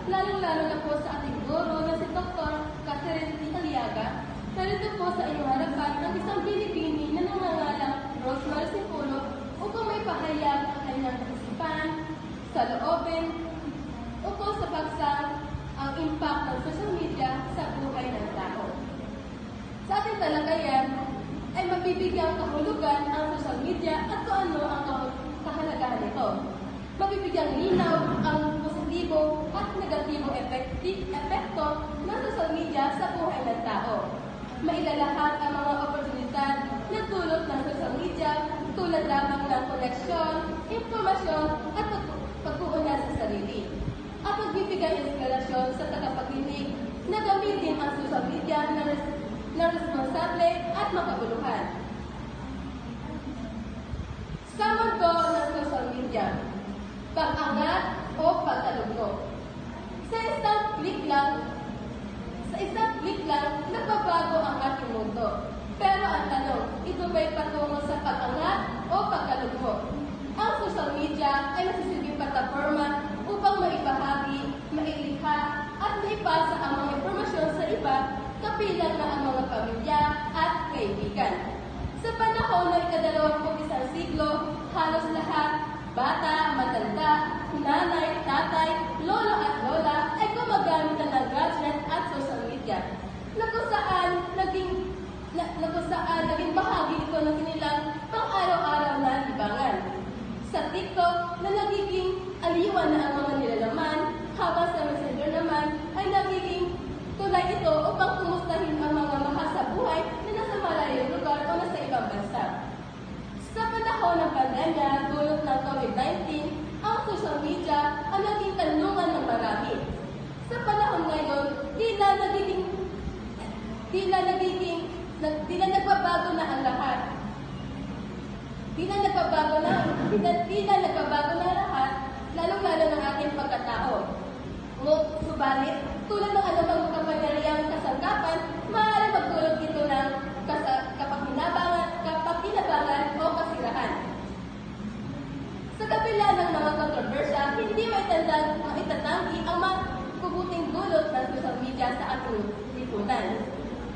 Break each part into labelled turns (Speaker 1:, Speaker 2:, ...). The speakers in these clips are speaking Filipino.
Speaker 1: lalong-lalo na po sa ating guro na si Dr. Catherine T. Aliaga. Narito po sa inyong harapan ang isang binibini na nangangalang Rosemary Sipulo upang may pahayag ang kanyang kaisipan, sa loobin, ukol sa pagsang ang impact ng social media sa buhay ng tao. Sa ating talagayan ay mabibigyang kahulugan ang social media at kung ano ang kahalagahan nito. Mabibigyang linaw ang positibo at negatibong epekto ng social media sa buhay ng tao. Mailalahad ang mga oportunidad na dulot ng social media tulad lamang ng koneksyon, impormasyon at pag-uunlad sa sarili. At magbibigay inspirasyon sa tagapakinig na gamitin ang social media na responsable at makabuluhan. Sa mundo ng social media, pag-angat o pagtalugno. Sa isang click lang, nagbabago ang ating mundo. Pero ang tanong, ito ba'y patungo sa pag-angat o pagtalugno? Ang social media ay nasisilbing plataforma upang maibahagi, mailikha at maipasa ang mga impormasyon sa iba, kabilang na ang mga pamilya at kaibigan. Sa panahon ng ika-21 siglo, halos lahat, bata, matanda, nanay, tatay, lolo at lola ay gumagamit ng gadget at social media na kung saan naging bahagi ito ng kanilang pang-araw-araw na libangan. Sa TikTok na nagiging aliwan na ang mga nilalaman, habang sa Messenger naman ay nagiging tulay ito upang kumustahin ang mga mahal sa buhay na nasa malayong lugar o nasa ibang bansa. Sa panahon ng pandemya, dulot ng COVID-19, ang social media ang naging tanungan ng marami. Sa panahon ngayon, tila nagbabago na ang lahat. Tila nagbabago na lahat, lalong-lalo ng ating pagkatao. Subalit, tulad ng anumang kapangyarihang kasangkapan, maaari magdulot ito ng kapakinabangan o kasirahan. Sa kabila ng mga kontrobersya, hindi maitatanggi ang mabubuting dulot ng social media sa ating lipunan.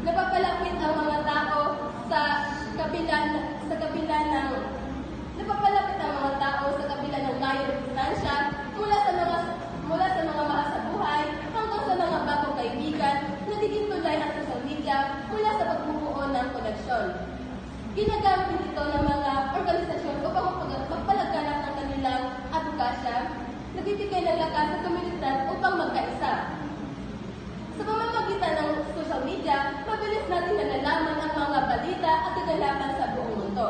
Speaker 1: Napapalapit ang mga tao sa kabila ng layo ng distansya mula sa mga mahal sa buhay hanggang sa mga bagong kaibigan, nagiging tulay ang social media mula sa pagbubuo ng koneksyon. Ginagamit ito ng mga organisasyon upang magpalaganap ng kanilang advokasya, nagbibigay ng lakas sa komunidad upang magkaisa. Sa pamamagitan ng social media, mabilis natin nalalaman ang mga balita at kaganapan sa buong mundo.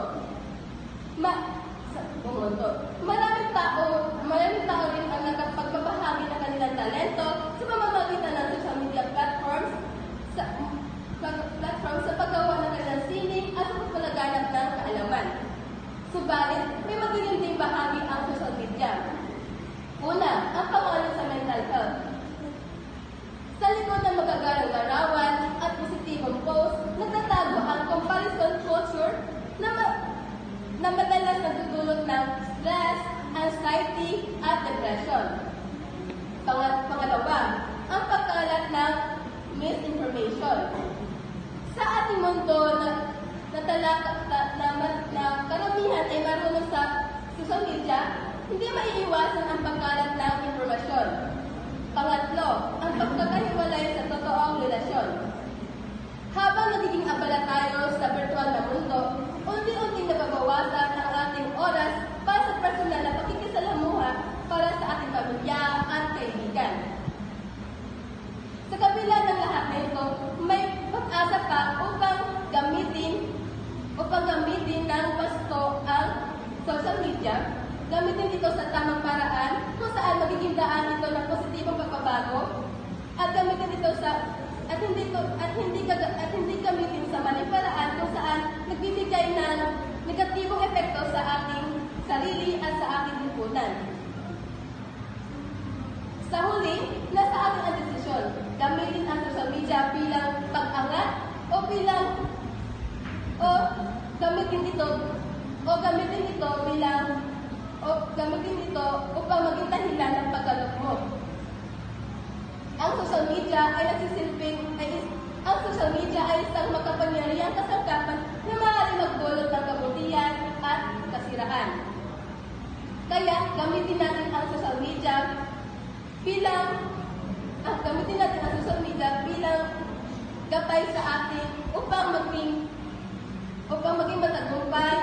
Speaker 1: Maraming tao rin ang nagpagbabahagi ng kanilang talento sa pamamagitan ng social media platforms sa paggawa ng kanilang sining at sa pagpalaganap ng kaalaman. Subalit, may magiging bahagi ang social media. Una, ang pangalan sa mental health. Sa likod ng magagarang larawan at positibong post, nagtatago ang comparison culture na madalas nagdudulot ng stress, anxiety, at depression. Pangalawa, ang pagkalat ng misinformation. Sa ating mundo na karamihan ay marunong sa social media, hindi maiiwasan ang pagkalat ng impormasyon. Pangatlo, ang pagkakahiwalay sa totoong relasyon. Habang nagiging abala tayo sa virtual na mundo, unti-unting nababawasan ang ating oras para sa personal na pakikisalamuha para sa ating pamilya at kaibigan. Sa kabila ng lahat na ito, may pag-asa pa upang gamitin ng wasto ang social media. Gamitin ito sa tamang paraan kung saan magiging daan ito ng positibong pagbabago at gamitin ito hindi gamitin sa maling paraan kung saan nagbibigay ng negatibong epekto sa ating sarili at sa ating lipunan. Sa huli, nasa ating ang desisyon. Gamitin ang social media bilang pag-angat o gamitin ito upang maging dahilan ng pagkalugmok. media ay ang social media ay isang makapangyarihang kasangkapan na maaaring magdulot ng kabutihan at kasiraan. Kaya gamitin natin ang social media bilang gabay sa atin upang maging matagumpay